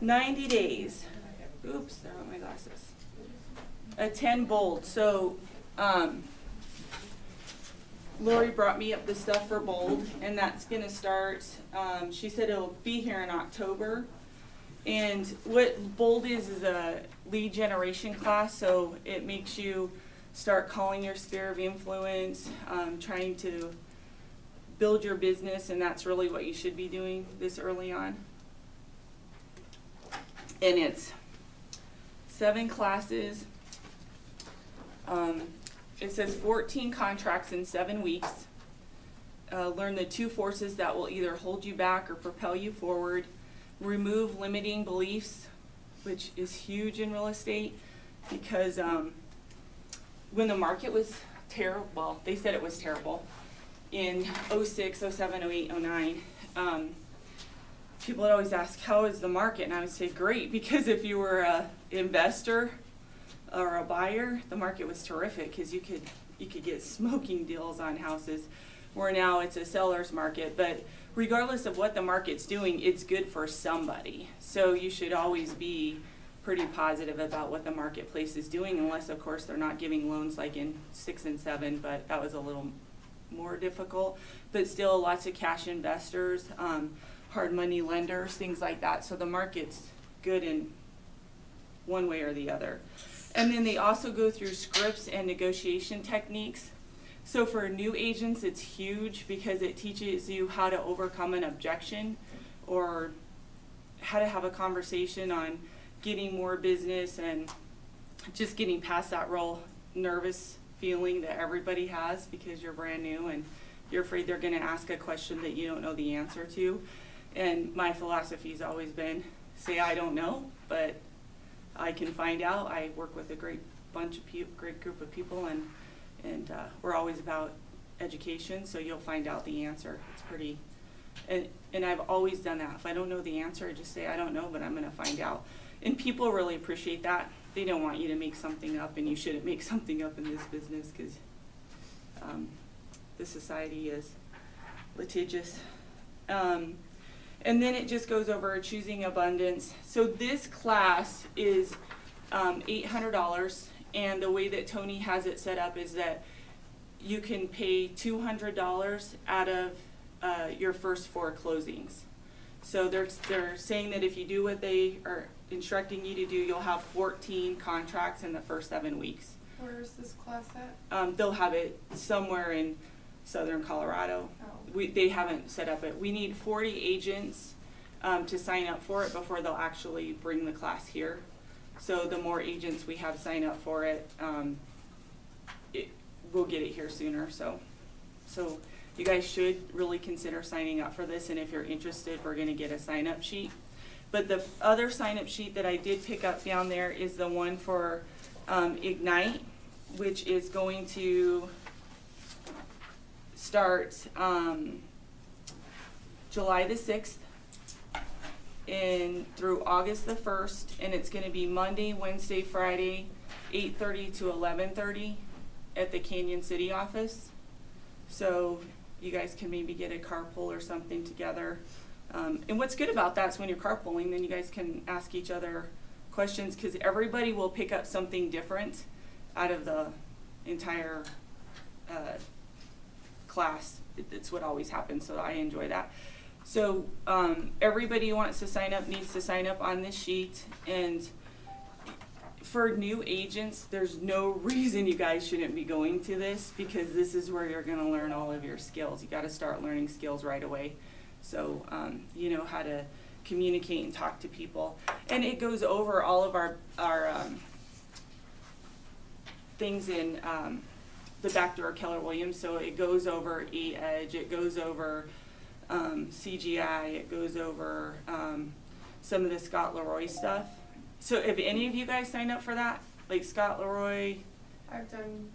90 days. Oops, there went my glasses. A 10 bold. So, Lori brought me up the stuff for bold, and that's going to start, she said it'll be here in October. And what bold is a lead generation class, so it makes you start calling your sphere of influence, trying to build your business, and that's really what you should be doing this early on. And it's 7 classes. It says 14 contracts in 7 weeks. Learn the 2 forces that will either hold you back or propel you forward. Remove limiting beliefs, which is huge in real estate, because when the market was terrible, well, they said it was terrible in 06, 07, 08, 09, people would always ask, how is the market? And I would say, great, because if you were an investor or a buyer, the market was terrific, because you could get smoking deals on houses, where now it's a seller's market. But regardless of what the market's doing, it's good for somebody. So you should always be pretty positive about what the marketplace is doing, unless of course they're not giving loans like in 6 and 7, but that was a little more difficult. But still lots of cash investors, hard money lenders, things like that. So the market's good in one way or the other. And then they also go through scripts and negotiation techniques. So for new agents, it's huge because it teaches you how to overcome an objection, or how to have a conversation on getting more business, and just getting past that real nervous feeling that everybody has because you're brand new and you're afraid they're going to ask a question that you don't know the answer to. And my philosophy has always been, say I don't know, but I can find out. I work with a great group of people, and we're always about education, so you'll find out the answer. It's pretty, and I've always done that. If I don't know the answer, I just say I don't know, but I'm going to find out. And people really appreciate that. They don't want you to make something up, and you shouldn't make something up in this business, because the society is litigious. And then it just goes over choosing abundance. So this class is $800, and the way that Tony has it set up is that you can pay $200 out of your first 4 closings. So they're saying that if you do what they are instructing you to do, you'll have 14 contracts in the first 7 weeks. Where is this class at? They'll have it somewhere in southern Colorado. Oh. They haven't set up it. We need 40 agents to sign up for it before they'll actually bring the class here. So the more agents we have sign up for it, we'll get it here sooner. So you guys should really consider signing up for this, and if you're interested, we're going to get a sign-up sheet. But the other sign-up sheet that I did pick up down there is the one for Ignite, which is going to start July the 6th and through August the 1st, and it's going to be Monday, Wednesday, Friday, 8:30 to 11:30 at the Canyon City office. So you guys can maybe get a carpool or something together. And what's good about that is when you're carpooling, then you guys can ask each other questions, because everybody will pick up something different out of the entire class. It's what always happens, so I enjoy that. So everybody who wants to sign up needs to sign up on this sheet. And for new agents, there's no reason you guys shouldn't be going to this, because this is where you're going to learn all of your skills. You got to start learning skills right away. So you know how to communicate and talk to people. And it goes over all of our things in the backdoor Keller Williams. So it goes over E-Edge, it goes over CGI, it goes over some of the Scott Leroy stuff. So if any of you guys signed up for that, like Scott Leroy? I've done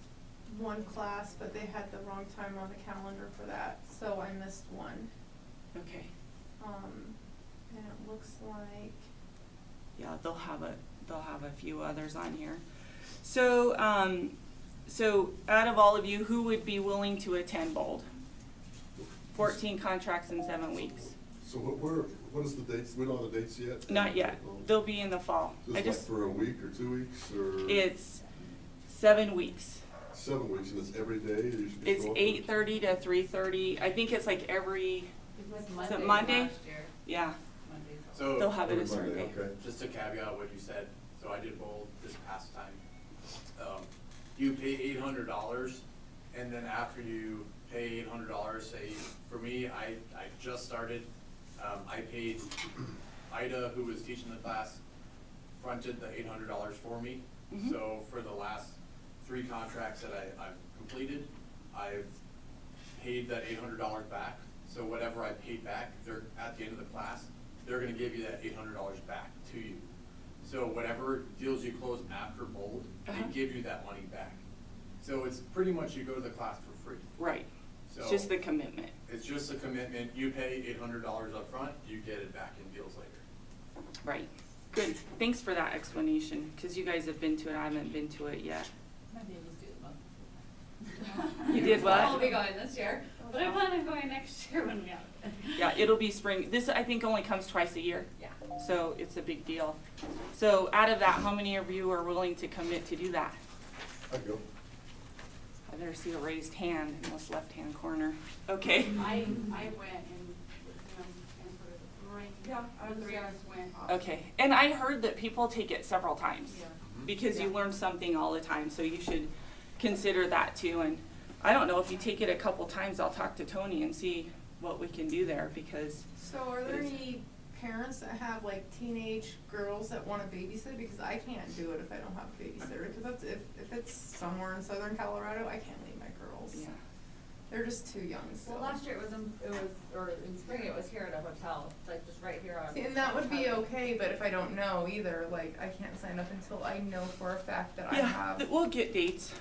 one class, but they had the wrong time on the calendar for that, so I missed one. Okay. And it looks like, Yeah, they'll have a few others on here. So so out of all of you, who would be willing to attend bold? 14 contracts in 7 weeks. So what we're What is the dates? We don't have the dates yet? Not yet. They'll be in the fall. Just like for a week or 2 weeks or? It's 7 weeks. 7 weeks, and it's every day? You should It's show up? 8:30 to 3:30. I think it's like every, It was it Monday? last year. yeah, Mondays. they'll So, have it a Every certain Monday, day. okay. just to caveat what you said, so I did bold this past time. You pay $800, and then after you pay $800, say, for me, I just started, I paid Ida, who was teaching the class, fronted the $800 for me. Mhm. So for the last 3 contracts that I've completed, I've paid that $800 back. So whatever I paid back, they're, at the end of the class, they're gonna give you that $800 back to you. So whatever deals you close after bold, Uh-huh. they give you that money back. So it's pretty much you go to the class for free. Right. So It's just the commitment. it's just a commitment. You pay $800 up front, you get it back in deals later. Right. Good. Thanks for that explanation, because you guys have been to it. I haven't been to it yet. My baby's due the month. You did what? I won't be going this year, but I plan on going next year when we have it. Yeah, it'll be spring. This, I think, only comes twice a year. Yeah. So it's a big deal. So out of that, how many of you are willing to commit to do that? I'd go. I better see a raised hand in this left-hand corner. Okay. I went and with him and for the rain. Yeah, The three of us went. Okay. And I heard that people take it several times. Yeah. Because you Yeah. learn something all the time, so you should consider that too. And I don't know, if you take it a couple times, I'll talk to Tony and see what we can do there, because, So are there It is. any parents that have like teenage girls that wanna babysit? Because I can't do it if I don't have a babysitter, because that's, if it's somewhere in southern Colorado, I can't leave my girls. yeah. They're just too young still. Well, last year it was or in spring it was here at a hotel, like just right here on. See, and that would be okay, but if I don't know either, like, I can't sign up until I know for a fact that I Yeah, have. we'll get dates.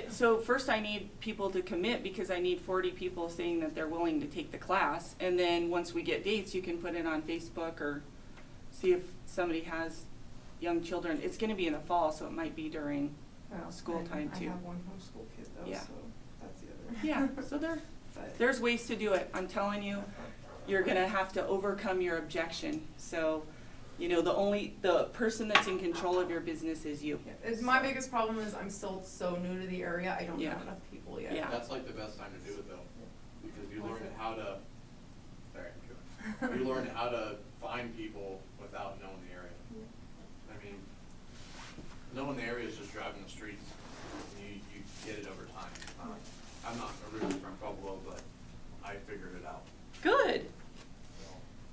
So first I need people to commit, because I need 40 people saying that they're willing to take the class. And then once we get dates, you can put it on Facebook or see if somebody has young children. It's gonna be in the fall, so it might be during, Well, school time, I too. have one homeschool kid though, Yeah. so that's the other. yeah, so But- there's ways to do it. I'm telling you, you're gonna have to overcome your objection. So, you know, the person that's in control of your business is you. Yeah, it's, my biggest problem is I'm still so new to the area, I don't know Yeah. enough people yet. Yeah. That's like the best time to do it though, because you What's learn it? how to, sorry, I'm kidding. You learn how to find people without knowing the area. I mean, knowing the area is just driving the streets, you get it over time. I'm not originally from Pueblo, but I figured it out. Good. So,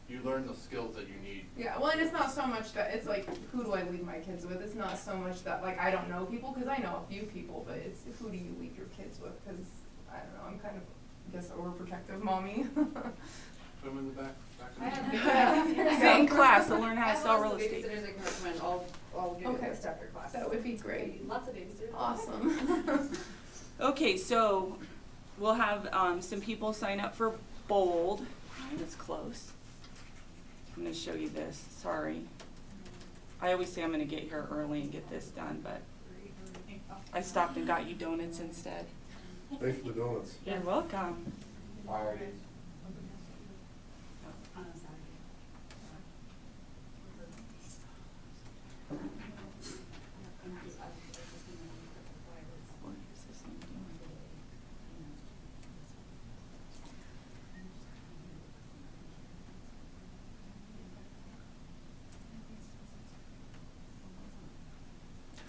you learn the skills that you need. Yeah, well, and it's not so much that, it's like, who do I leave my kids with? It's not so much that, like, I don't know people, cause I know a few people, but it's who do you leave your kids with? Cause, I don't know, I'm kind of, I guess, overprotective mommy. Put them in the back I of the have- There you Same go. class to learn how I to have sell lots real of estate. babysitters that can recommend. I'll give you Okay. a starter class. That would be great. Lots of babysitters. Awesome. Okay, so we'll have some people sign up for Bold. It's close. I'm gonna show you this, sorry. I always say I'm gonna get here early and get this done, but I stopped and got you donuts instead. Thanks for the donuts. You're welcome. Priorities. On a Saturday. What is this thing doing?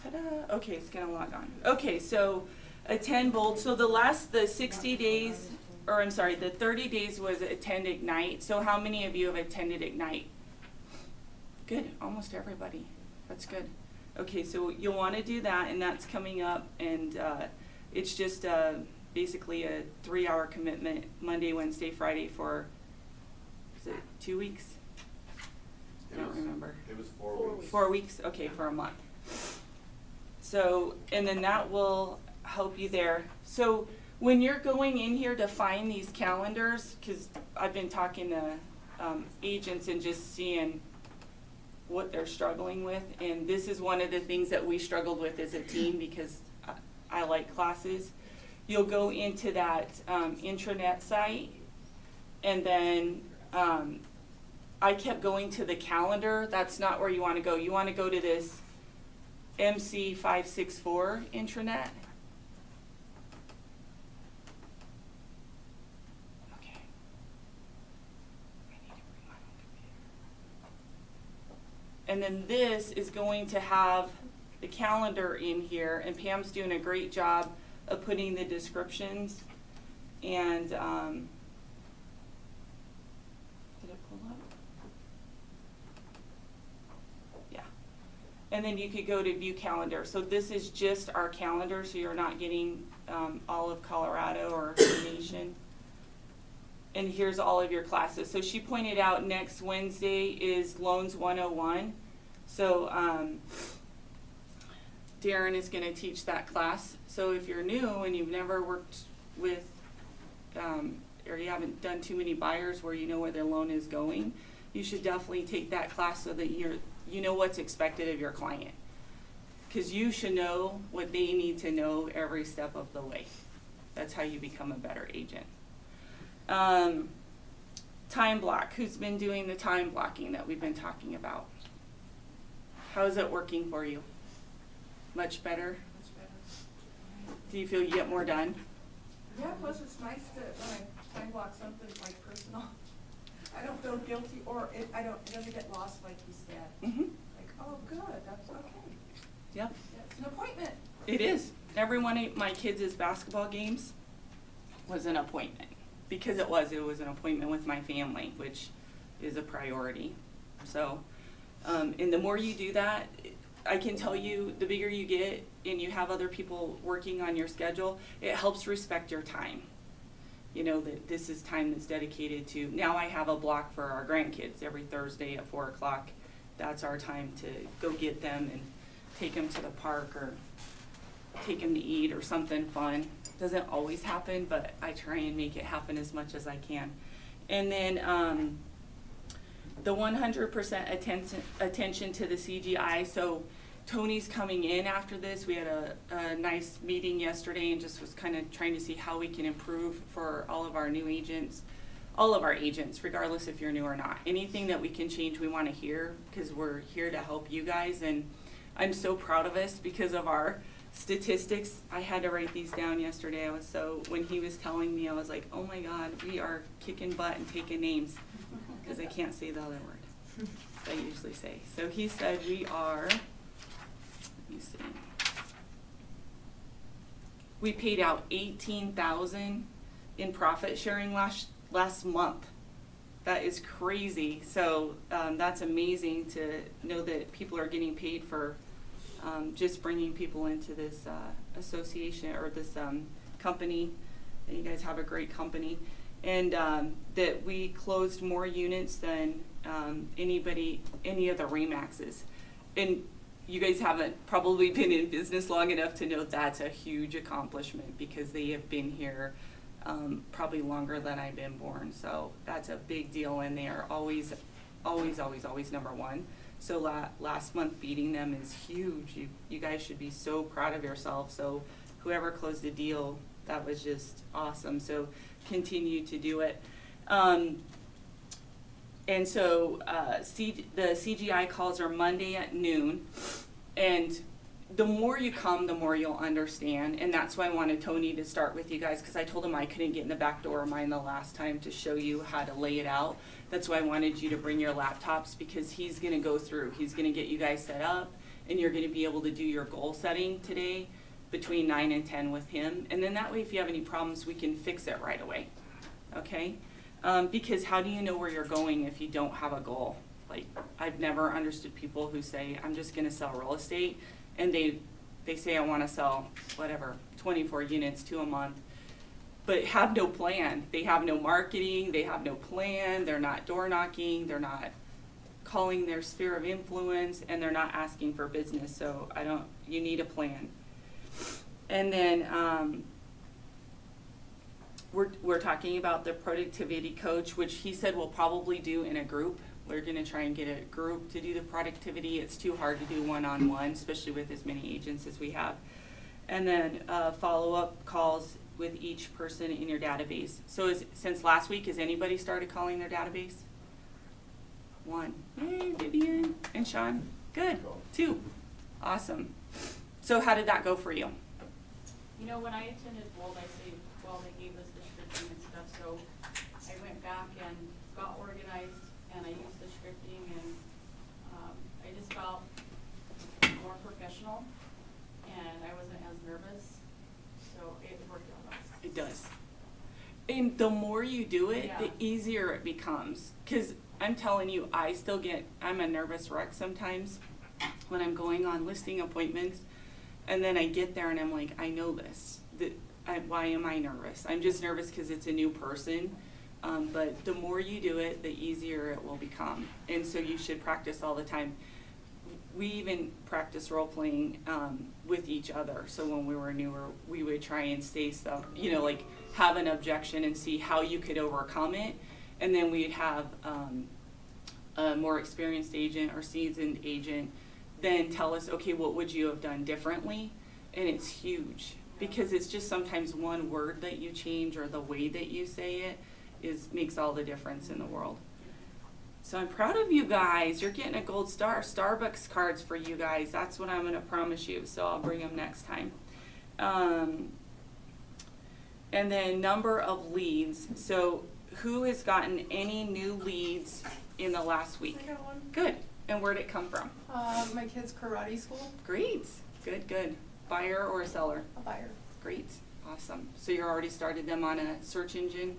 Ta-da, okay, it's gonna log on. Okay, so attend Bold, so the 60 days, or I'm sorry, the 30 days was attend Ignite, so how many of you have attended Ignite? Good, almost everybody, that's good. Okay, so you'll wanna do that, and that's coming up, and it's just basically a 3-hour commitment, Monday, Wednesday, Friday for, is it 2 weeks? I don't remember. It was 4 weeks. 4 weeks, okay, for a month. So, and then that will help you there. So when you're going in here to find these calendars, because I've been talking to agents and just seeing what they're struggling with, and this is one of the things that we struggled with as a team, because I like classes. You'll go into that intranet site, and then I kept going to the calendar. That's not where you want to go. You want to go to this MC564 intranet. Okay. I need to bring my own computer. And then this is going to have the calendar in here, and Pam's doing a great job of putting the descriptions and did it pull up? Yeah. And then you could go to view calendar. So this is just our calendar, so you're not getting all of Colorado or the nation. And here's all of your classes. So she pointed out next Wednesday is Loans 101. So Darren is going to teach that class. So if you're new and you've never worked with, or you haven't done too many buyers where you know where their loan is going, you should definitely take that class so that you know what's expected of your client. Because you should know what they need to know every step of the way. That's how you become a better agent. Time block. Who's been doing the time blocking that we've been talking about? How is it working for you? Much better? Much better. Do you feel you get more done? Yeah, plus it's nice to, when I time block something like personal, I don't feel guilty, or it doesn't get lost like you said. Mm-hmm. Like, oh, good, that's okay. Yep. It's an appointment. It is. Every one of my kids' basketball games was an appointment. Because it was an appointment with my family, which is a priority. So, and the more you do that, I can tell you, the bigger you get and you have other people working on your schedule, it helps respect your time. You know, that this is time that's dedicated to, now I have a block for our grandkids every Thursday at 4 o'clock. That's our time to go get them and take them to the park or take them to eat or something fun. Doesn't always happen, but I try and make it happen as much as I can. And then the 100% attention to the CGI. So Tony's coming in after this. We had a nice meeting yesterday and just was kind of trying to see how we can improve for all of our new agents, all of our agents, regardless if you're new or not. Anything that we can change, we want to hear, because we're here to help you guys. And I'm so proud of us because of our statistics. I had to write these down yesterday. When he was telling me, I was like, oh my God, we are kicking butt and taking names, because I can't say the other word I usually say. So he said we are, let me see, we paid out $18,000 in profit sharing last month. That is crazy. So that's amazing to know that people are getting paid for just bringing people into this association or this company. And you guys have a great company. And that we closed more units than any of the RE/MAXs. And you guys haven't probably been in business long enough to know that's a huge accomplishment, because they have been here probably longer than I've been born. So that's a big deal, and they are always number one. So last month beating them is huge. You guys should be so proud of yourself. So whoever closed the deal, that was just awesome. So continue to do it. And so the CGI calls are Monday at noon. And the more you come, the more you'll understand. And that's why I wanted Tony to start with you guys, because I told him I couldn't get in the back door of mine the last time to show you how to lay it out. That's why I wanted you to bring your laptops, because he's going to go through. He's going to get you guys set up, and you're going to be able to do your goal setting today between 9 and 10 with him. And then that way, if you have any problems, we can fix it right away. Okay? Because how do you know where you're going if you don't have a goal? Like, I've never understood people who say, I'm just going to sell real estate, and they say, I want to sell, 24 units to a month, but have no plan. They have no marketing, they have no plan, they're not door knocking, they're not calling their sphere of influence, and they're not asking for business. So you need a plan. And then we're talking about the productivity coach, which he said we'll probably do in a group. We're going to try and get a group to do the productivity. It's too hard to do one-on-one, especially with as many agents as we have. And then follow-up calls with each person in your database. So since last week, has anybody started calling their database? 1. Yay, Vivian and Sean. Good. 2. Awesome. So how did that go for you? You know, when I attended Bold, I say, well, they gave us the scripting and stuff, so I went back and got organized, and I used the scripting, and I just felt more professional, and I wasn't as nervous, so it worked out well. It does. And the more you do it, Yeah. the easier it becomes. Because I'm telling you, I'm a nervous wreck sometimes when I'm going on listing appointments. And then I get there and I'm like, I know this. Why am I nervous? I'm just nervous because it's a new person. But the more you do it, the easier it will become. And so you should practice all the time. We even practice role playing with each other. So when we were newer, we would try and say stuff, like have an objection and see how you could overcome it. And then we'd have a more experienced agent or seasoned agent then tell us, okay, what would you have done differently? And it's huge because it's just sometimes one word that you change or the way that you say it makes all the difference in the world. So I'm proud of you guys. You're getting a gold star. Starbucks cards for you guys. That's what I'm going to promise you. So I'll bring them next time. And then number of leads. So who has gotten any new leads in the last week? I got one. Good. And where'd it come from? My kid's karate school. Great. Good, good. Buyer or a seller? A buyer. Great. Awesome. So you already started them on a search engine?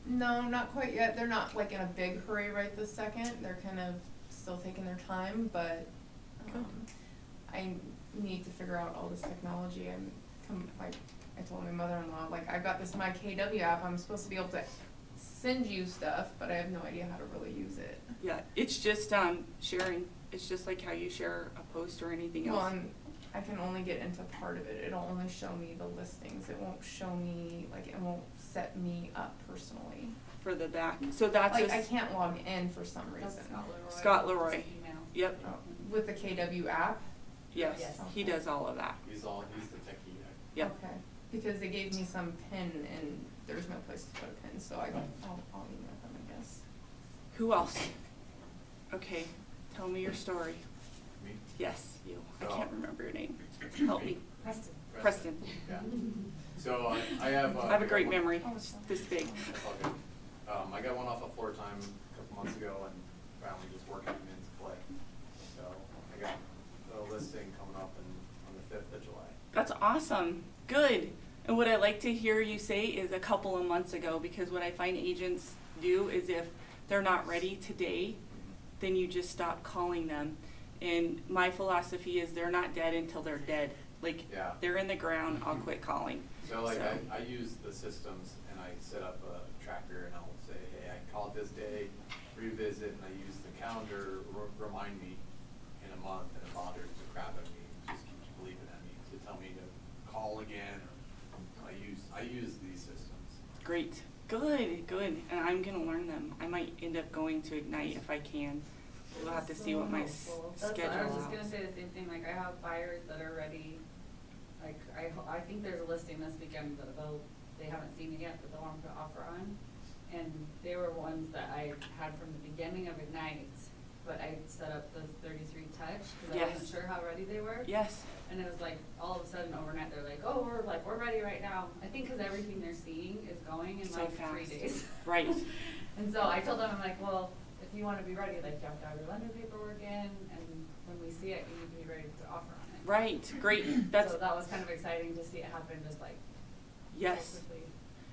No, not quite yet. They're not like in a big hurry right this second. They're kind of still taking their time, but I need to figure out all this technology. I told my mother-in-law, I've got this My KW app. I'm supposed to be able to send you stuff, but I have no idea how to really use it. Yeah, it's just sharing. It's just like how you share a post or anything else. Well, I can only get into part of it. It'll only show me the listings. It won't show me, it won't set me up personally. For the back. So that's I can't log in for some That's reason. Scott Leroy. Scott Leroy. Email. Yep. With the KW app? Yes. Yes. He does all of that. He's the techie guy. Yep. Okay. Because they gave me some pin and there's no place to put a pin, so I'll email them, I guess. Who else? Okay. Tell me your story. Me? Yes, you. I So- can't remember your name. Help me. Preston. Preston. Yeah. So I have. I have a great one- memory. It's this big. That's all good. I got one off of floor time a couple months ago and finally just working him into play. So I got the listing coming up on the 5th of July. That's awesome. Good. And what I like to hear you say is a couple of months ago, because what I find agents do is if they're not ready today, then you just stop calling them. And my philosophy is they're not dead until they're dead. Yeah. They're in the ground, I'll quit calling. So I use the systems and I set up a tracker and I'll say, hey, I called this day, revisit, and I use the calendar, remind me in a month, and it bothers the crap out of me. It just keeps bleeping at me to tell me to call again. I use these systems. Great. Good, good. And I'm gonna learn them. I might end up going to Ignite if I can. We'll have to see what my schedule I was just allows. gonna say the same thing, I have buyers that are ready, I think there's a listing this weekend that they haven't seen it yet, but they'll want to offer on. And they were ones that I had from the beginning of Ignite, but I set up the 33 touch, cause I Yes. wasn't sure how ready they were. Yes, And it was all of a sudden overnight, they're like, oh, we're ready right now. I think cause everything they're seeing is going in So 3 fast. days. right. And so I told them, I'm like, well, if you wanna be ready, you have to have your lender paperwork in, and when we see it, you need to be ready to put offer on it. Right, great. That's, So that was kind of exciting to see it happen just so yes. quickly.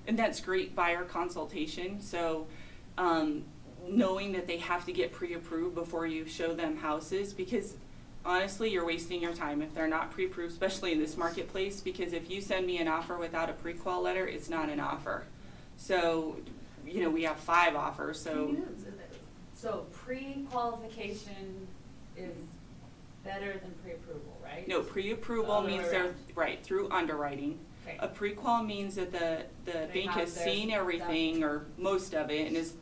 And that's great buyer consultation. So, knowing that they have to get pre-approved before you show them houses, because honestly, you're wasting your time if they're not pre-approved, especially in this marketplace, because if you send me an offer without a pre-qual letter, it's not an offer. So, we have 5 offers, so. So pre-qualification is better than pre-approval, right? No, pre-approval Other way means they're, around. right, through underwriting. Okay. A pre-qual means that the bank have has their seen stuff. everything or most of it and is,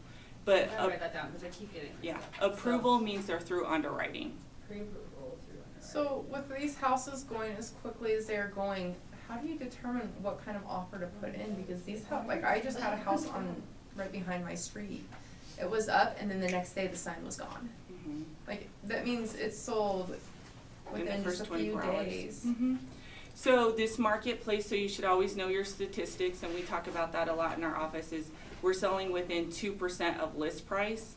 but, I write that down, cause I keep getting this yeah, stuff. approval means they're through underwriting. Pre-approval through underwriting. So with these houses going as quickly as they're going, how do you determine what kind of offer to put in? Because these I just had a house right behind my street, it was up and then the next day the sign was gone. Mhm. Like, that means it's sold In the within first just a few 24 hours. days. Mhm. So this marketplace, so you should always know your statistics, and we talk about that a lot in our office, is we're selling within 2% of list price,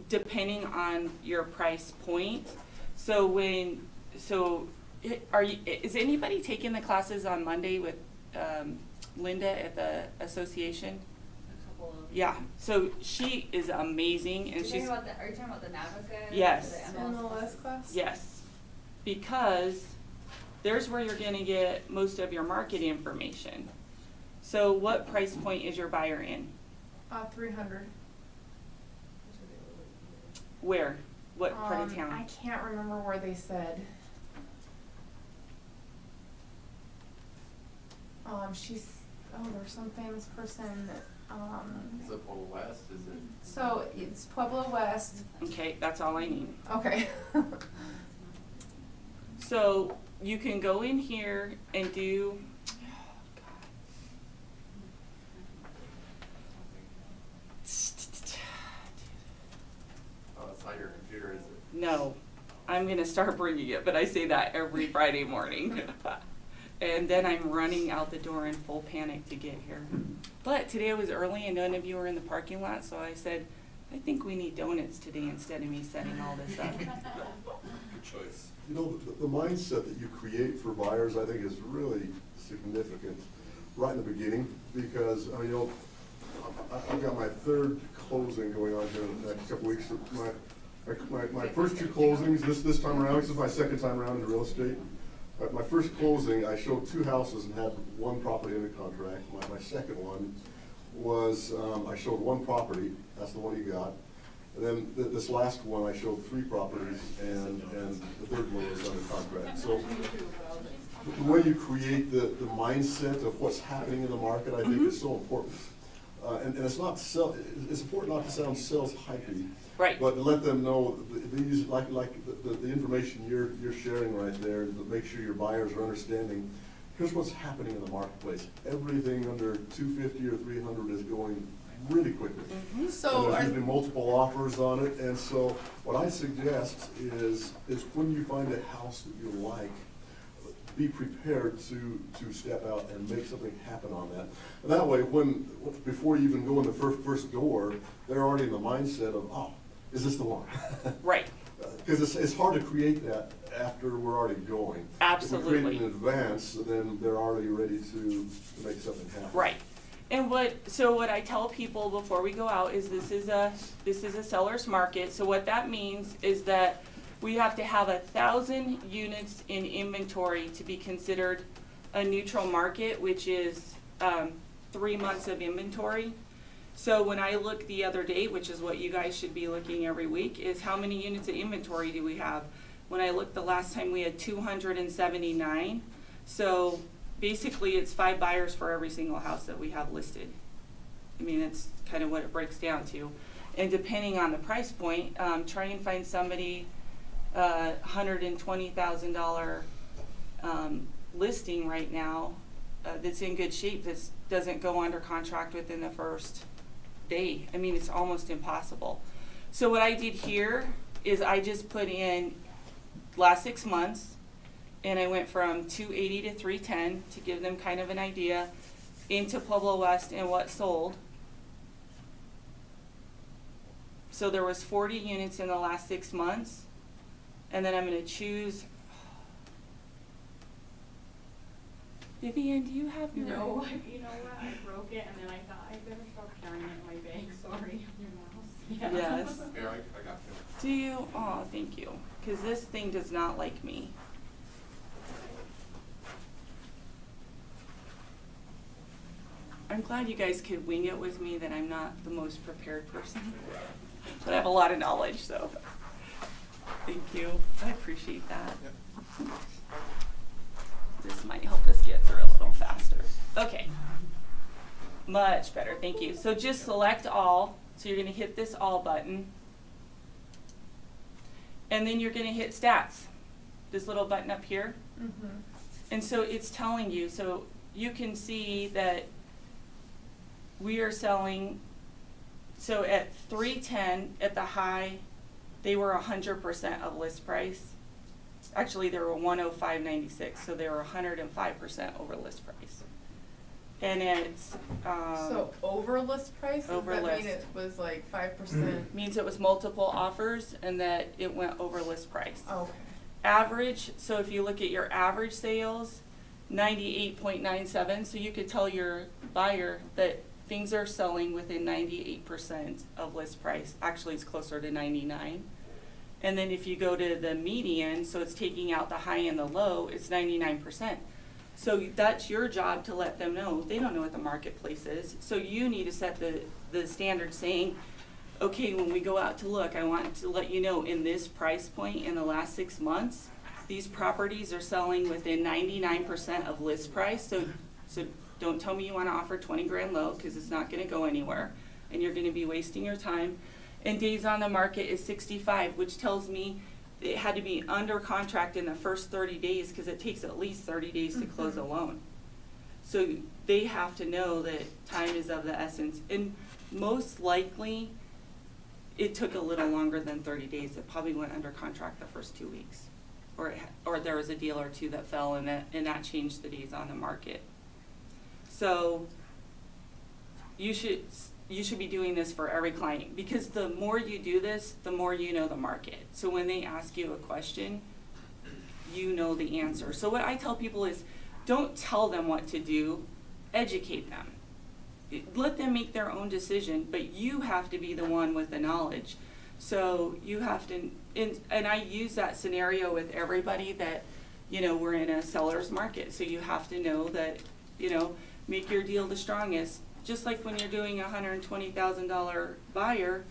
depending on your price point. So is anybody taking the classes on Monday with Linda at the association? A couple of. Yeah, so she is amazing, and Are you she's, talking about the, are you talking about the Navica? Yes. The MLS class? yes, because there's where you're gonna get most of your market information. So what price point is your buyer in? 300. Where? What part of I town? can't remember where they said. There's some famous person, Is it Pueblo West, is it? so it's Pueblo West. Okay, that's all I need. Okay. So you can go in here and do, Oh, it's not your computer, is it? no, I'm gonna start bringing it, but I say that every Friday morning. And then I'm running out the door in full panic to get here. But today I was early and none of you were in the parking lot, so I said, I think we need donuts today instead of me setting all this up. Good choice. You know, the mindset that you create for buyers, I think, is really significant right in the beginning, because, I mean, you know, I've got my third closing going on here in the next couple weeks. My first two closings, this time around, this is my second time around in real estate. My first closing, I showed 2 houses and had 1 property under contract. My second one was, I showed 1 property, that's the one you got. And then this last one, I showed 3 properties, and the third one was under contract. So the way you create the mindset of what's happening in the market, I think is so important. And it's important not to sound sales hypey. Right. But to let them know, these, like the information you're sharing right there, to make sure your buyers are understanding, here's what's happening in the marketplace. Everything under 250 or 300 is going really quickly. So And are, there's usually multiple offers on it, and so what I suggest is when you find a house that you like, be prepared to step out and make something happen on that. And that way, before you even go in the first door, they're already in the mindset of, oh, is this the one? Right. Because it's hard to create that after we're already going. If we create Absolutely. it in advance, then they're already ready to make something happen. Right. And what I tell people before we go out is this is a seller's market. So what that means is that we have to have 1,000 units in inventory to be considered a neutral market, which is 3 months of inventory. So when I looked the other day, which is what you guys should be looking every week, is how many units of inventory do we have? When I looked the last time, we had 279. So basically, it's 5 buyers for every single house that we have listed. I mean, that's kind of what it breaks down to. And depending on the price point, try and find somebody $120,000 listing right now that's in good shape, that doesn't go under contract within the first day. I mean, it's almost impossible. So what I did here is I just put in last 6 months, and I went from 280 to 310 to give them kind of an idea into Pueblo West and what sold. So there was 40 units in the last 6 months. And then I'm going to choose. Vivian, do you have your? No, you know what, I broke it and then I thought I better stop carrying it in my bag, sorry, your mouse. Yeah. Yes. Here, I got you. Do you? Oh, thank you. Because this thing does not like me. I'm glad you guys could wing it with me, that I'm not the most prepared person. But I have a lot of knowledge, so. Thank you. I appreciate that. This might help us get through a little faster. Okay. Much better. Thank you. So just select all. So you're going to hit this all button. And then you're going to hit stats. This little button up here. mm-hmm. And so it's telling you. So you can see that we are selling So at 310, at the high, they were 100% of list price. Actually, they were 105.96, so they were 105% over list price. And it's, So over list price, does over that list. mean it was like 5%? means it was multiple offers and that it went over list price. Okay. Average, so if you look at your average sales, 98.97, so you could tell your buyer that things are selling within 98% of list price. Actually, it's closer to 99. And then if you go to the median, so it's taking out the high and the low, it's 99%. So that's your job to let them know. They don't know what the marketplace is. So you need to set the standard saying, okay, when we go out to look, I want to let you know in this price point in the last 6 months, these properties are selling within 99% of list price. So don't tell me you want to offer 20 grand low, because it's not going to go anywhere and you're going to be wasting your time. And days on the market is 65, which tells me it had to be under contract in the first 30 days, because it takes at least 30 days to close a loan. So they have to know that time is of the essence. And most likely, it took a little longer than 30 days. It probably went under contract the first 2 weeks. Or there was a deal or two that fell, and that changed the days on the market. So you should be doing this for every client, because the more you do this, the more you know the market. So when they ask you a question, you know the answer. So what I tell people is, don't tell them what to do, educate them. Let them make their own decision, but you have to be the one with the knowledge. So you have to, and I use that scenario with everybody that, we're in a seller's market. So you have to know that, make your deal the strongest. Just like when you're doing a $120,000 buyer,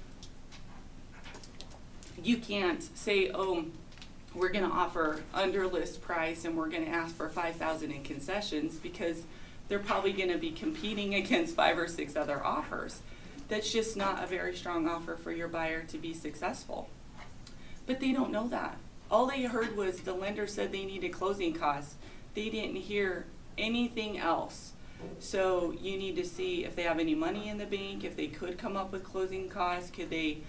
you can't say, oh, we're going to offer under list price and we're going to ask for $5,000 in concessions, because they're probably going to be competing against 5 or 6 other offers. That's just not a very strong offer for your buyer to be successful. But they don't know that. All they heard was the lender said they needed closing costs. They didn't hear anything else. So you need to see if they have any money in the bank, if they could come up with closing costs. Could they,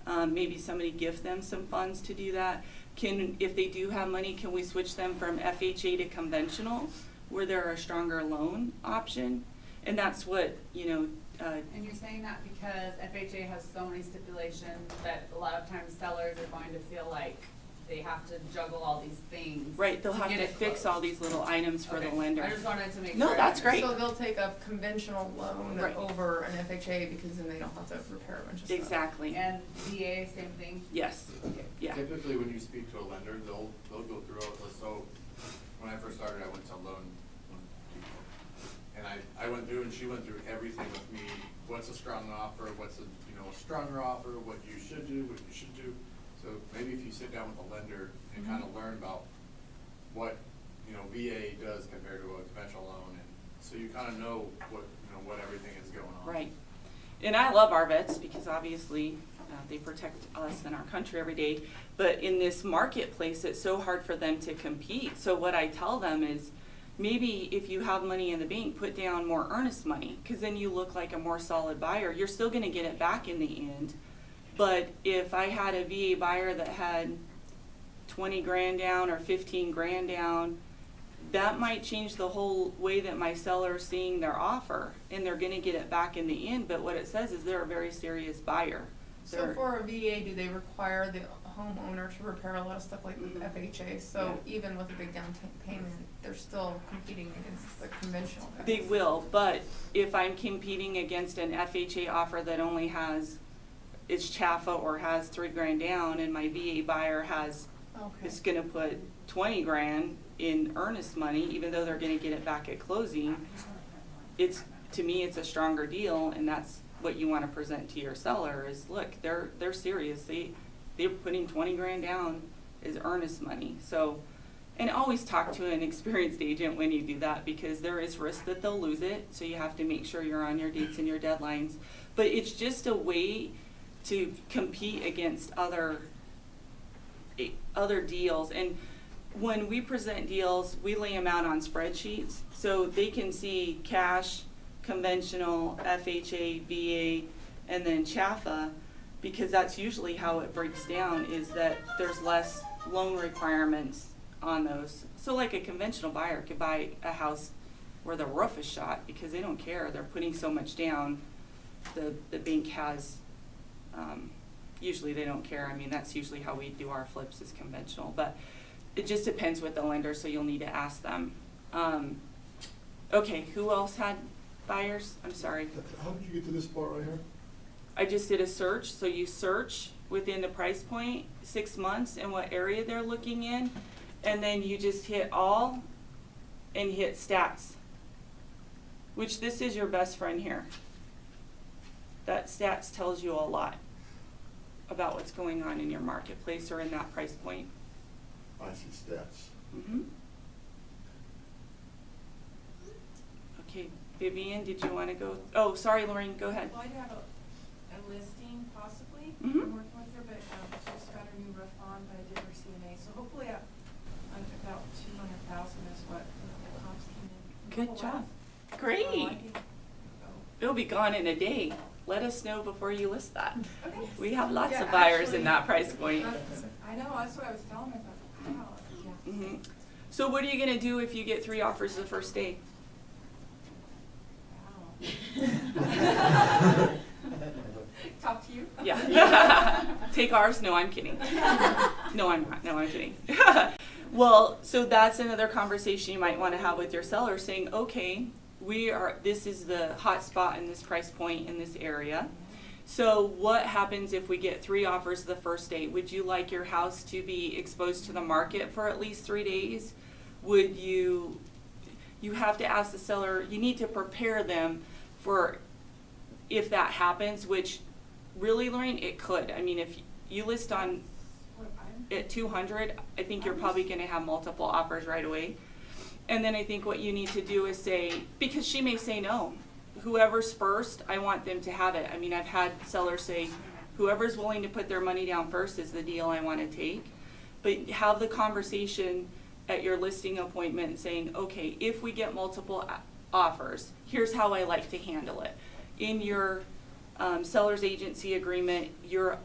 maybe somebody gift them some funds to do that? If they do have money, can we switch them from FHA to conventional, where they're a stronger loan option? And that's what, And you're saying that because FHA has so many stipulations that a lot of times sellers are going to feel like they have to juggle all these things. right, they'll have get to it fix closed. all these little items for Okay. the lender. I just wanted to make No, sure. that's great. So they'll take a conventional loan Right. over an FHA, because then they don't have to repair a bunch of stuff. Exactly. And VA, same thing? Yes. Yeah. Typically, when you speak to a lender, they'll go through all this. So when I first started, I went to loan people. And I went through, and she went through everything with me. What's a strong offer? What's a stronger offer? What you should do? What you should do? So maybe if you sit down with a lender and kind of learn about what VA does compared to a conventional loan, and so you kind of know what everything is going on. Right. And I love our vets, because obviously they protect us and our country every day. But in this marketplace, it's so hard for them to compete. So what I tell them is, maybe if you have money in the bank, put down more earnest money, because then you look like a more solid buyer. You're still going to get it back in the end. But if I had a VA buyer that had 20 grand down or 15 grand down, that might change the whole way that my seller is seeing their offer, and they're going to get it back in the end. But what it says is they're a very serious buyer. So for a VA, do they require the homeowner to repair a lot of stuff like with FHA? So even with a big down payment, they're still competing against the conventional guys. They will, but if I'm competing against an FHA offer that only has, it's Chaffa or has 3 grand down, and my VA buyer has, Okay. is gonna put 20 grand in earnest money, even though they're gonna get it back at closing, to me, it's a stronger deal, and that's what you wanna present to your seller is, look, they're serious. They're putting 20 grand down as earnest money. So, and always talk to an experienced agent when you do that, because there is risk that they'll lose it. So you have to make sure you're on your dates and your deadlines. But it's just a way to compete against other deals. And when we present deals, we lay them out on spreadsheets so they can see cash, conventional, FHA, VA, And then Chaffa, because that's usually how it breaks down, is that there's less loan requirements on those. So like a conventional buyer could buy a house where the roof is shot because they don't care, they're putting so much down. The bank has, usually they don't care. I mean, that's usually how we do our flips, is conventional, but it just depends with the lender, so you'll need to ask them. Okay, who else had buyers? I'm sorry. How did you get to this part right here? I just did a search, so you search within the price point, 6 months, and what area they're looking in, and then you just hit all and hit stats, which this is your best friend here. That stats tells you a lot about what's going on in your marketplace or in that price point. I see stats. Mm-hmm. Okay, Vivian, did you want to go? Oh, sorry, Lorraine, go ahead. Well, I do have a listing possibly. Mhm. I'm working with her, but she's got her new roof on, but I did her CNA, so hopefully about 200,000 is what the comps came in. Good Oh, wow. job. So I Great. think- It'll be gone in a day. Let us know before you list that. Okay. We have lots Yeah, of buyers actually, in that price point. I know, that's what I was telling her, I thought, wow, yeah. Mhm. So what are you gonna do if you get 3 offers the first day? Wow. Talk to you? Yeah. Take ours? No, I'm kidding. No, I'm not. No, I'm kidding. Well, so that's another conversation you might want to have with your seller, saying, okay, this is the hot spot in this price point in this area. So what happens if we get 3 offers the first day? Would you like your house to be exposed to the market for at least 3 days? Would you have to ask the seller, you need to prepare them for if that happens, which really, Lorraine, it could. I mean, if you list on at 200, I think you're probably going to have multiple offers right away. And then I think what you need to do is say, because she may say no, whoever's first, I want them to have it. I mean, I've had sellers say, whoever's willing to put their money down first is the deal I want to take. But have the conversation at your listing appointment saying, okay, if we get multiple offers, here's how I like to handle it. In your seller's agency agreement, you're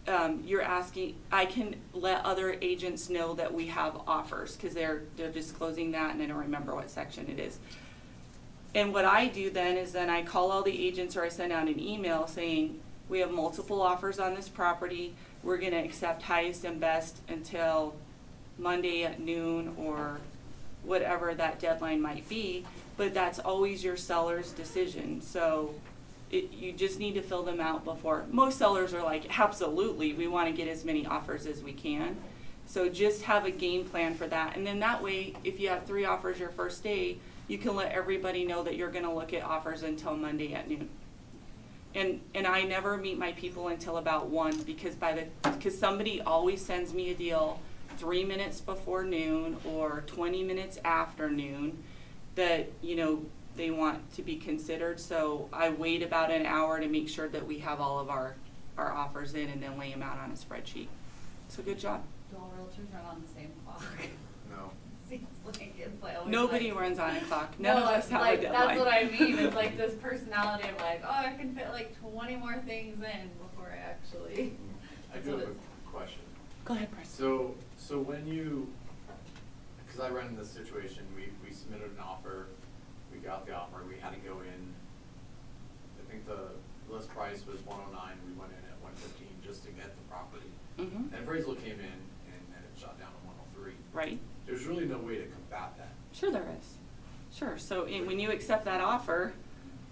asking, I can let other agents know that we have offers, because they're disclosing that, and I don't remember what section it is. And what I do then is I call all the agents, or I send out an email saying, we have multiple offers on this property. We're going to accept highest and best until Monday at noon, or whatever that deadline might be. But that's always your seller's decision. So you just need to fill them out before. Most sellers are like, absolutely, we want to get as many offers as we can. So just have a game plan for that. And then that way, if you have 3 offers your first day, you can let everybody know that you're going to look at offers until Monday at noon. And I never meet my people until about 1, because somebody always sends me a deal 3 minutes before noon or 20 minutes after noon that, they want to be considered. So I wait about an hour to make sure that we have all of our offers in, and then lay them out on a spreadsheet. So good job. Do all realtors run on the same clock? No. Seems like it's like always Nobody like, runs on a clock. None of us have like, a deadline. that's what I mean. It's like this personality of like, oh, I can fit like 20 more things in before I actually. I do have a question. Go ahead, Bryce. So when because I ran this situation, we submitted an offer, we got the offer, we had to go in. I think the list price was 109, we went in at 115 just to get the property. Mm-hmm. And appraisal came in, and then it shot down to 103. Right. There's really no way to combat that. Sure there is. Sure. So when you accept that offer,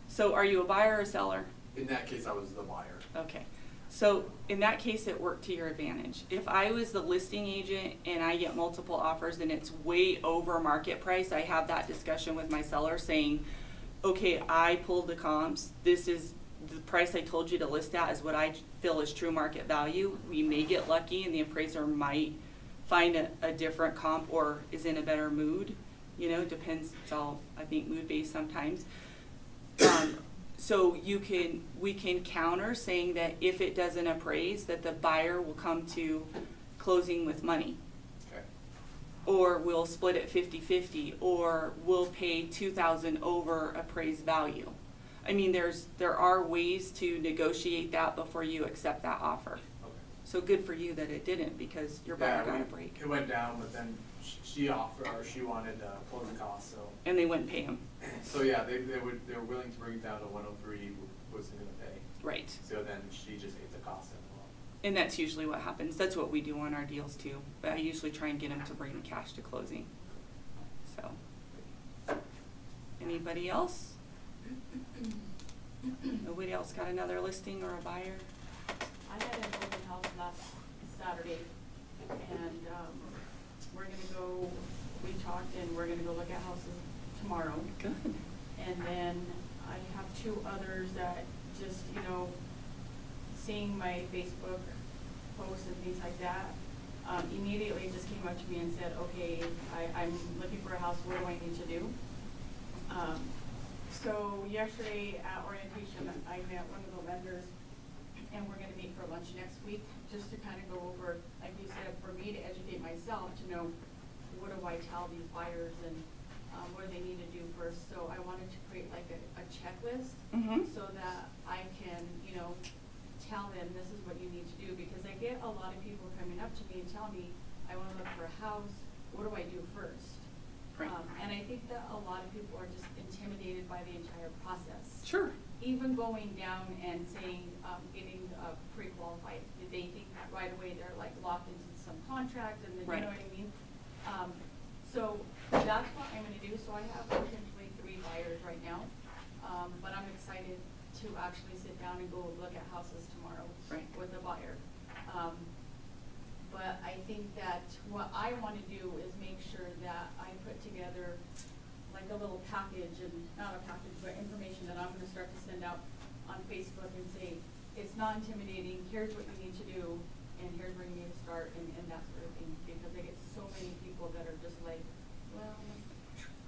so are you a buyer or a seller? In that case, I was the buyer. Okay. So in that case, it worked to your advantage. If I was the listing agent and I get multiple offers and it's way over market price, I have that discussion with my seller saying, okay, I pulled the comps. This is the price I told you to list at is what I feel is true market value. We may get lucky and the appraiser might find a different comp or is in a better mood. Depends. It's all, I think, mood-based sometimes. So we can counter saying that if it doesn't appraise, that the buyer will come to closing with money. Okay. Or we'll split it 50-50, or we'll pay $2,000 over appraised value. I mean, there are ways to negotiate that before you accept that offer. Okay. So good for you that it didn't, because your buyer got a break. It went down, but then she offered, or she wanted closing costs, so. And they wouldn't pay him. So yeah, they were willing to bring it down to 103, wasn't gonna pay. Right. So then she just ate the cost of it. And that's usually what happens. That's what we do on our deals too. But I usually try and get them to bring the cash to closing. So. Anybody else? Nobody else got another listing or a buyer? I had an open house last Saturday, and, we're gonna go, we talked, and we're gonna go look at houses tomorrow. Good. And then I have two others that just, seeing my Facebook posts and things like that, immediately just came up to me and said, okay, I'm looking for a house, what do I need to do? So yesterday at orientation, I met one of the lenders, and we're gonna meet for lunch next week, just to kind of go over, like you said, for me to educate myself, to know what do I tell these buyers, and what do they need to do first. So I wanted to create like a checklist, so that I can, tell them this is what you need to do, because I get a lot of people coming up to me and telling me, I wanna look for a house, what do I do first? Right. And I think that a lot of people are just intimidated by the entire process. Sure. Even going down and saying, getting pre-qualified, they think that right away they're like locked into some contract, and then, Right. you know what I mean? So that's what I'm gonna do. So I have potentially 3 buyers right now, but I'm excited to actually sit down and go look at houses tomorrow. Right. With a buyer. But I think that what I wanna do is make sure that I put together like a little package, and not a package, but information that I'm gonna start to send out on Facebook and say, it's not intimidating, here's what you need to do, and here's where you need to start, and that sort of thing, because I get so many people that are just like, well,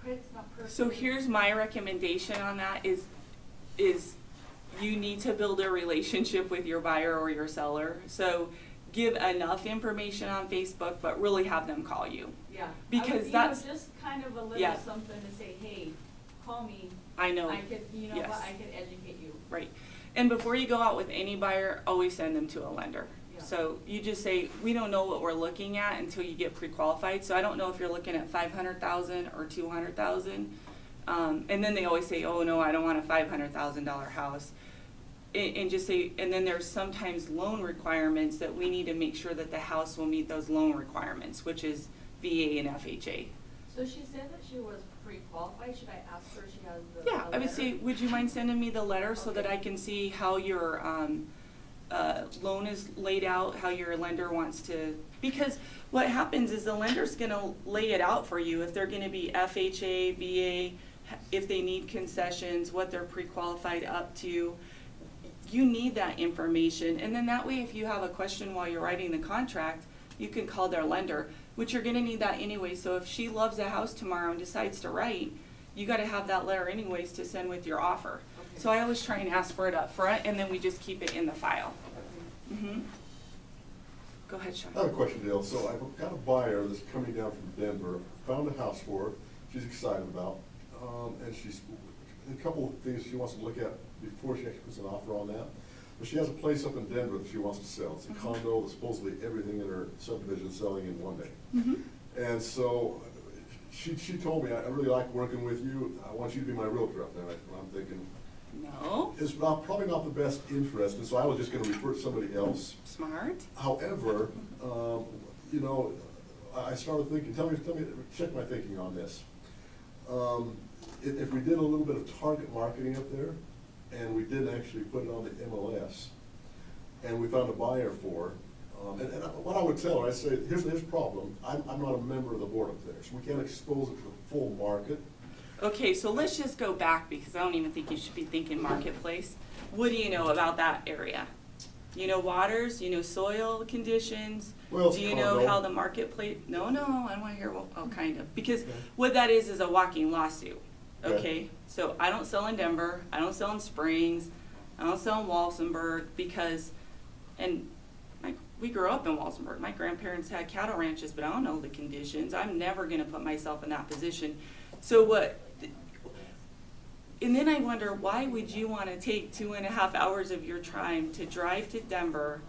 credit's not perfect. So here's my recommendation on that is you need to build a relationship with your buyer or your seller. So give enough information on Facebook, but really have them call you. Yeah. Because that's- just kind of a little Yeah. something to say, hey, call me. I know. I could, Yes. I could educate you. Right. And before you go out with any buyer, always send them to a lender. Yeah. So you just say, we don't know what we're looking at until you get pre-qualified. So I don't know if you're looking at 500,000 or 200,000. And then they always say, oh no, I don't want a $500,000 house. And just say, and then there's sometimes loan requirements that we need to make sure that the house will meet those loan requirements, which is VA and FHA. So she said that she was pre-qualified. Should I ask her if she has the Yeah, I would letter? say, would you mind sending me the letter so that Okay. I can see how your loan is laid out, how your lender wants to, because what happens is the lender's gonna lay it out for you, if they're gonna be FHA, VA, if they need concessions, what they're pre-qualified up to. You need that information, and then that way, if you have a question while you're writing the contract, you can call their lender, which you're gonna need that anyway. So if she loves a house tomorrow and decides to write, you gotta have that letter anyways to send with your offer. Okay. So I always try and ask for it up front, and then we just keep it in the file. Go ahead, Sean. I have a question, Dale. So I've got a buyer that's coming down from Denver, found a house for her, she's excited about, and she's, a couple of things she wants to look at before she actually puts an offer on that. But she has a place up in Denver that she wants to sell. It's a condo, supposedly everything in her subdivision is selling in one day. And so she told me, I really like working with you, I want you to be my realtor up there. And I'm thinking, No, it's probably not the best interest, and so I was just gonna refer to somebody else. smart. However, I started thinking, tell me, check my thinking on this. If we did a little bit of target marketing up there, and we did actually put it on the MLS, and we found a buyer for her, and what I would tell her, I'd say, here's the problem, I'm not a member of the board up there, so we can't expose it to the full market. Okay, so let's just go back, because I don't even think you should be thinking marketplace. What do you know about that area? You know waters, you know soil conditions? Well, it's Do you know condo. how the marketplace, no, I don't wanna hear, kind of, because Okay. what that is a walking lawsuit, Okay. okay? So I don't sell in Denver, I don't sell in Springs, I don't sell in Walsenburg, because, and we grew up in Walsenburg, my grandparents had cattle ranches, but I don't know the conditions, I'm never gonna put myself in that position. So and then I wonder, why would you wanna take 2.5 hours of your time to drive to Denver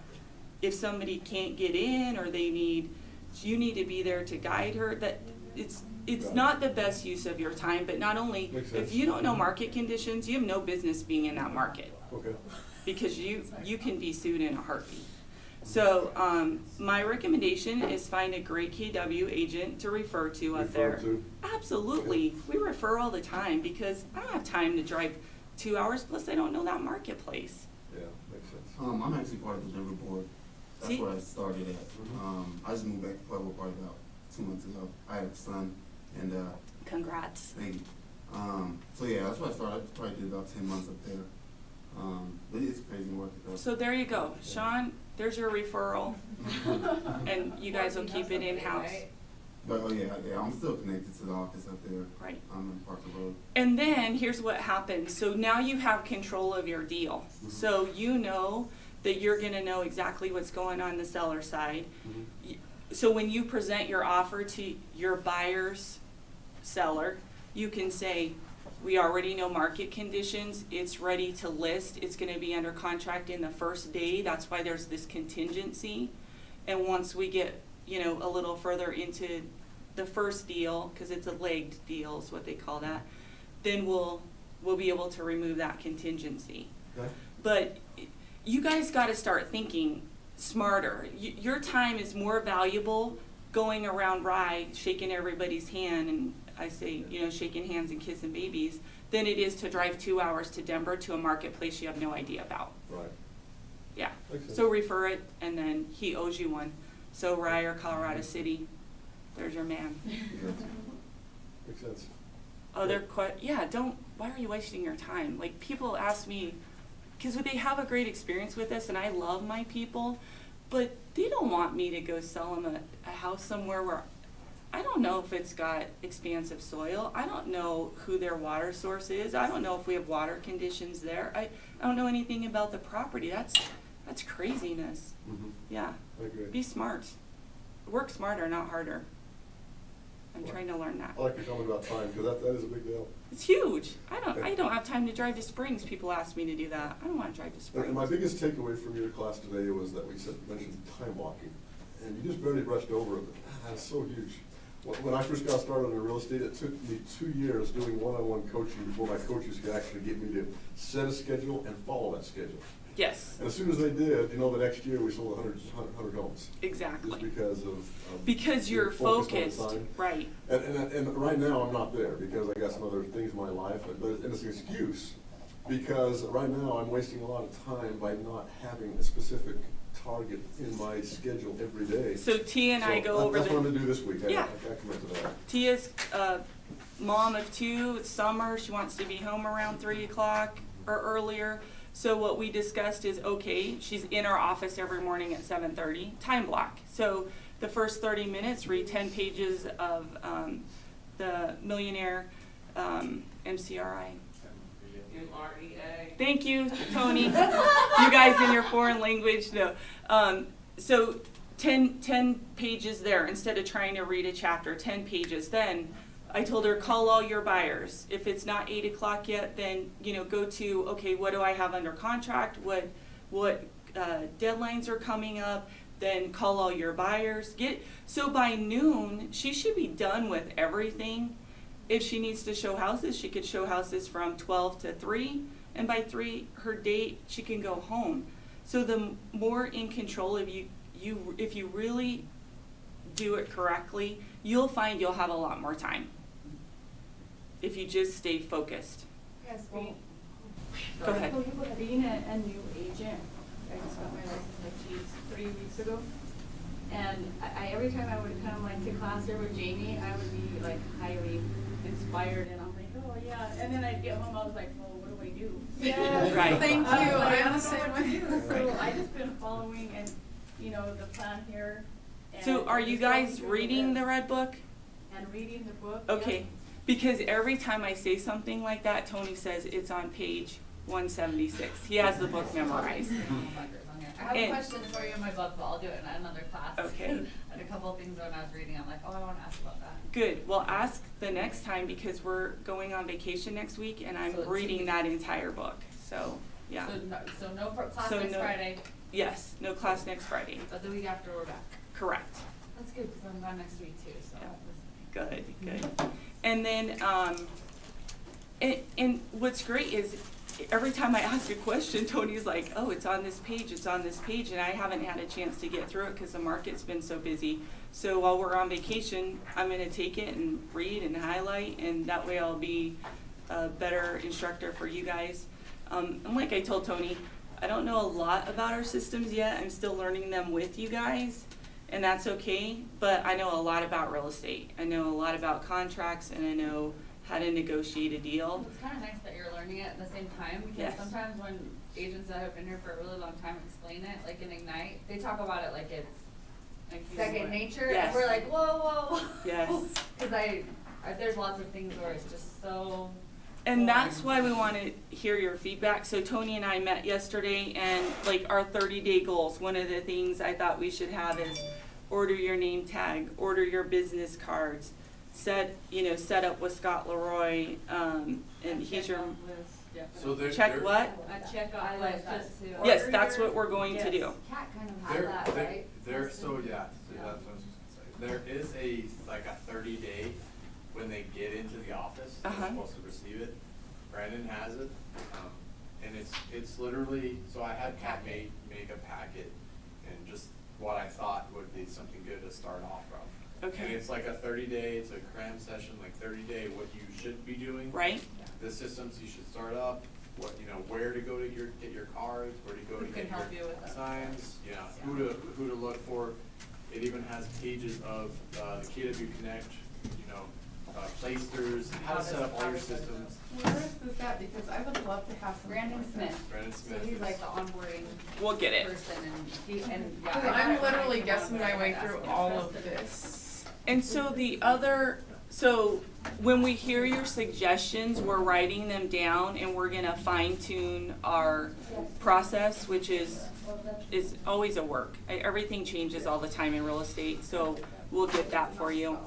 if somebody can't get in, or you need to be there to guide her? That, it's not the best use of your time, but not only, Makes sense. if you don't know market conditions, you have no business being in that market, Okay. because you can be sued in a heartbeat. So, my recommendation is find a great KW agent to refer to up there. Refer to? Absolutely, we refer all the time, because I don't have time to drive 2 hours, plus I don't know that marketplace. Yeah, makes sense. I'm actually part of the Denver board. That's See? where I started at. Mhm. I just moved back to Pueblo probably about 2 months ago. I have a son, and Congrats. thank you. So yeah, that's where I started. I probably did about 10 months up there. But it's crazy work. Though. So there you go, Sean, there's your referral, and you guys will keep it in-house. But oh yeah, I'm still connected to the office up there. Right. I'm in Parker Road. And then, here's what happens, so now you have control of your deal. So you know that you're gonna know exactly what's going on the seller side. Mhm. So when you present your offer to your buyer's seller, you can say, we already know market conditions, it's ready to list, it's gonna be under contract in the first day, that's why there's this contingency. And once we get, a little further into the first deal, cause it's a legged deal is what they call that, then we'll be able to remove that contingency. Okay. But you guys gotta start thinking smarter. Your time is more valuable going around Rye, shaking everybody's hand, and I say, shaking hands and kissing babies, than it is to drive 2 hours to Denver to a marketplace you have no idea about. Right. Yeah, Makes sense. so refer it, and then he owes you one. So Rye or Colorado City, there's your man. Makes sense. Why are you wasting your time? Like, people ask me, because they have a great experience with us, and I love my people, but they don't want me to go sell them a house somewhere where I don't know if it's got expansive soil. I don't know who their water source is. I don't know if we have water conditions there. I don't know anything about the property. That's craziness. Mm-hmm. Yeah. I agree. Be smart. Work smarter, not harder. I'm Well, trying to learn that. I like your comment about time, because that is a big deal. It's huge. I don't have time to drive to Springs. People ask me to do that. I don't want to drive to Springs. And my biggest takeaway from your class today was that mentioned time blocking, and you just barely brushed over it, but that's so huge. When I first got started in real estate, it took me 2 years doing one-on-one coaching before my coaches could actually get me to set a schedule and follow that schedule. Yes, And as soon as they did, the next year we sold 100 homes. exactly. Just because of. Because you're being focused, on the time. right. And right now, I'm not there because I got some other things in my life, but it's an excuse. Because right now, I'm wasting a lot of time by not having a specific target in my schedule every day. So Tia and I go over That's what I'm the, gonna do this week. Yeah. I commit to that. Tia's mom of 2, it's summer, she wants to be home around 3 o'clock or earlier. So what we discussed is, okay, she's in our office every morning at 7:30, time block. So the first 30 minutes, read 10 pages of the Millionaire MCRI. MREA. Thank you, Tony. You guys in your foreign language, no. So 10 pages there instead of trying to read a chapter, 10 pages. Then I told her, call all your buyers. If it's not 8 o'clock yet, then, go to, okay, what do I have under contract? What deadlines are coming up? Then call all your buyers. So by noon, she should be done with everything. If she needs to show houses, she could show houses from 12 to 3, and by 3, her date, she can go home. So the more in control of if you really do it correctly, you'll find you'll have a lot more time. If you just stay focused. Yes, Go ahead. Being a new agent, I just got my license 3 weeks ago. And I every time I would come to class there with Jamie, I would be highly inspired, and I'm like, oh yeah. And then I'd get home, I was like, well, what do I do? Yeah, Right. thank you. I I'm don't the know same what to way. do. So I just been following and, the plan here. So and are you just going guys through reading the list Red Book? And reading the book. Okay, yeah. because every time I say something like that, Tony says it's on page 176. He has the book memorized. I have And- a question for you in my book, but I'll do it in another class. Okay. And a couple of things when I was reading, I'm like, oh, I want to ask about that. Good, well, ask the next time because we're going on vacation next week and I'm So 2 reading weeks. that entire book, so, yeah. So no class So next no- Friday, Yes, no class next Friday, but the week after we're back. correct. That's good, because I'm gone next week too, so. Yeah. Good. And then, and what's great is every time I ask a question, Tony's like, oh, it's on this page, and I haven't had a chance to get through it because the market's been so busy. So while we're on vacation, I'm gonna take it and read and highlight, and that way I'll be a better instructor for you guys. And like I told Tony, I don't know a lot about our systems yet. I'm still learning them with you guys, and that's okay. But I know a lot about real estate. I know a lot about contracts, and I know how to negotiate a deal. It's kind of nice that you're learning it at the same time, because Yes. sometimes when agents that have been here for a really long time explain it, like in Ignite, they talk about it like it's like second nature, Yes. and we're like, whoa. Yes. Because there's lots of things where it's just so. And that's why we want to hear your feedback. So Tony and I met yesterday, and like our 30-day goals, one of the things I thought we should have is order your name tag, order your business cards, set up with Scott Leroy, and he's your, So they're. check they're- what? A check off list, just to. Yes, that's what we're going to do. Cat kind of has that, right? So yeah, so that's what I was just gonna say. There is like a 30-day when they get into the office, they're Uh-huh. supposed to receive it. Brandon has it, and it's literally, so I had Kat make a packet, and just what I thought would be something good to start off from. Okay. And it's like a 30-day, it's a cram session, like 30-day, what you should be doing. Right? The systems you should start up, where to go to get your cards, where to go to Who get can help you your with that? signs, who to look for. It even has pages of, the KW Connect, placers, how to set up all your systems. Where is this at? Because I would love to have something Brandon like that. Smith. Brandon So Smith he's is- like the onboarding We'll get it. person, and yeah. Cause I'm literally guessing my way through all of this. And so so when we hear your suggestions, we're writing them down and we're gonna fine tune our process, which is always a work. Everything changes all the time in real estate, so we'll get that for you.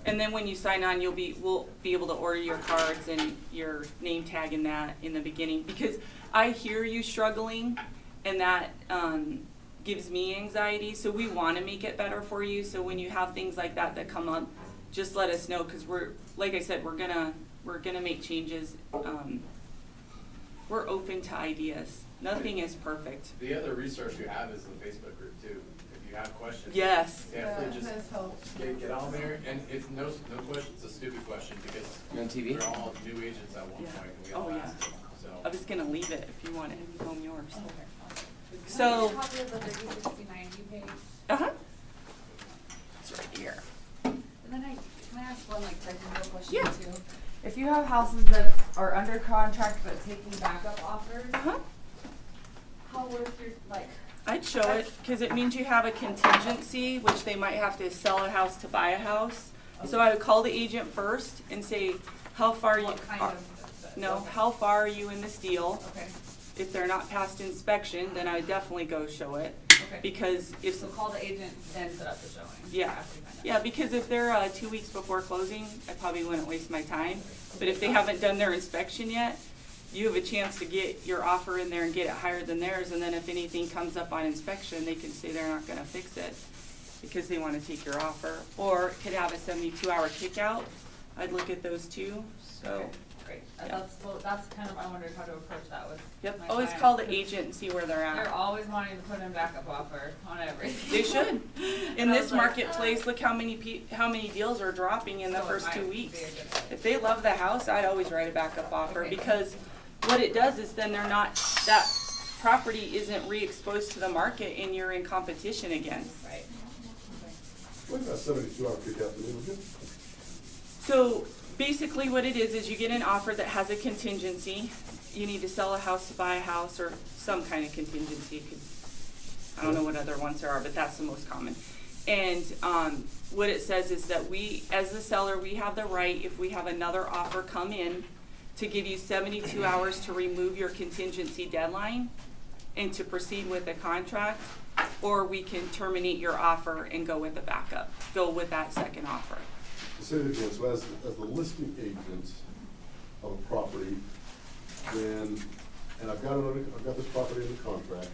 And then when you sign on, we'll be able to order your cards and your name tag in that in the beginning, because I hear you struggling and that, gives me anxiety, so we wanna make it better for you. So when you have things like that come up, just let us know, cause like I said, we're gonna make changes. We're open to ideas. Nothing is perfect. The other resource you have is the Facebook group too, if you have questions. Yes. Definitely just This helps. get on there, and it's no question, it's a stupid question, because You on TV? we're all new agents at one Yeah. point, and we Oh, all yeah. asked, so. I was gonna leave it if you want it, home yours. So. So, Copy of the 306090 page, uh-huh. It's right here. and then can I ask one like technical question Yeah. too? If you have houses that are under contract but taking backup offers, Uh-huh. how worth your, like, I'd show it, cause it means you have a contingency, which they might have to sell a house to buy a house. So I would call the agent first and say, how far you, what kind of? no, how far are you in this deal? Okay, If they're not past inspection, then I would definitely go show it, okay. because if, So call the agent, then set up the showing. Yeah. after you find out. yeah, because if they're 2 weeks before closing, I probably wouldn't waste my time. But if they haven't done their inspection yet, you have a chance to get your offer in there and get it higher than theirs, and then if anything comes up on inspection, they can say they're not gonna fix it because they wanna take your offer. Or it could have a 72-hour kickout. I'd look at those too, so. Okay, great. Yeah. That's kind of, I wondered how to approach that with Yep, my always clients, call the 'cause agent and see where they're They're at. always wanting to put in backup offer on everything. They should. In And I this was like, marketplace, look how many deals are dropping in the So it first might 2 be weeks. a good idea. If they love the house, I'd always write a backup offer, Okay. because what it does is then that property isn't re-exposed to the market and you're in competition again. Right. What about 72-hour kickout, did we get? So basically what it is you get an offer that has a contingency. You need to sell a house to buy a house, or some kind of contingency. I don't know what other ones there are, but that's the most common. And what it says is that we, as the seller, we have the right, if we have another offer come in, to give you 72 hours to remove your contingency deadline and to proceed with the contract, or we can terminate your offer and go with the backup, go with that second offer. say it again, so as the listing agent of a property, then, and I've got this property in the contract,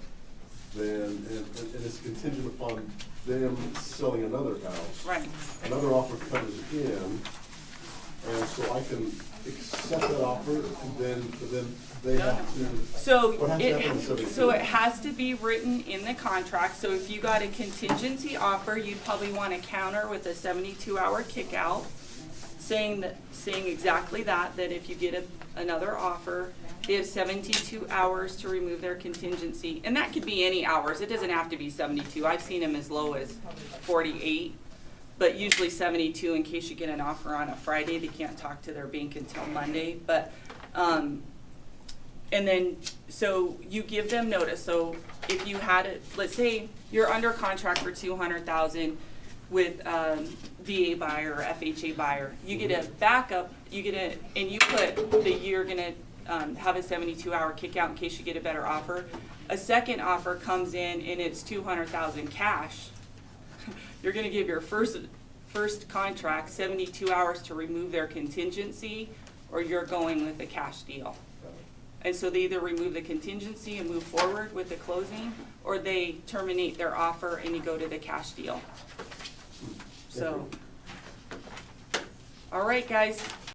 then, and it's contingent upon them selling another house. Right. Another offer comes in, and so I can accept that offer, and then they have to. So What has to happen in 72? so it has to be written in the contract, so if you got a contingency offer, you'd probably want to counter with a 72-hour kickout, saying exactly that if you get another offer, they have 72 hours to remove their contingency, and that could be any hours, it doesn't have to be 72, I've seen them as low as 48, but usually 72 in case you get an offer on a Friday, they can't talk to their bank until Monday, but, and then, so you give them notice, so if you had it, let's say you're under contract for 200,000 with, VA buyer or FHA buyer, you get a backup, and you put that you're gonna, have a 72-hour kick out in case you get a better offer. A second offer comes in and it's 200,000 cash. You're gonna give your first contract 72 hours to remove their contingency, or you're going with a cash deal. And so they either remove the contingency and move forward with the closing, or they terminate their offer and you go to the cash deal. So, all right, guys.